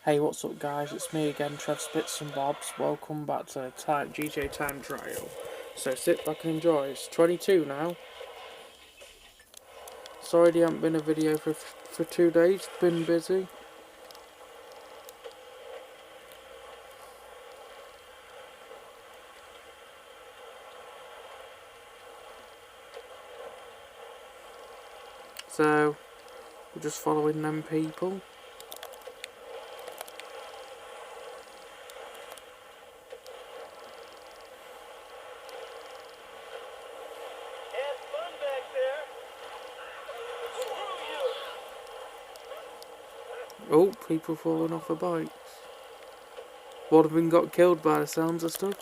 Hey, what's up guys, it's me again, Trev Spits and Bobs. Welcome back to GTA Time Trial. So sit back and enjoy. It's 22 now. Sorry there haven't been a video for 2 days, been busy. So, we're just following them people. Oh, people falling off the bikes. One of them got killed by the sounds of stuff.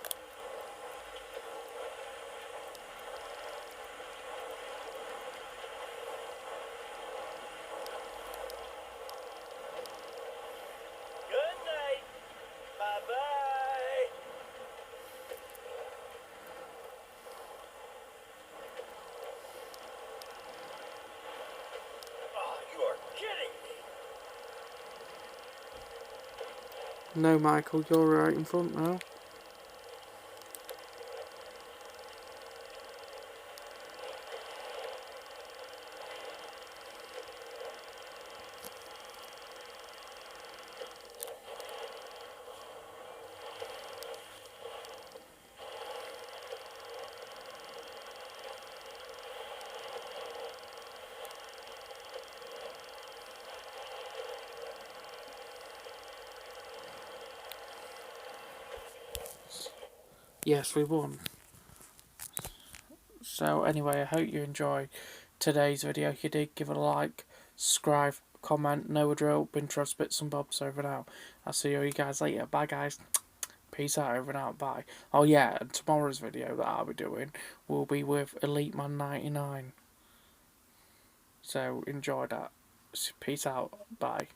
Good night. Bye-bye. Oh, you are kidding me. No, Michael, you're right in front now. Yes, we won. So anyway, I hope you enjoyed today's video. If you did, give it a like, subscribe, comment, know a drill. Been Trev Spits and Bobs over and out. I'll see you guys later. Bye guys. Peace out, over and out, bye. Oh yeah, and tomorrow's video that I'll be doing will be with Elite Man 99. So enjoy that. Peace out, bye.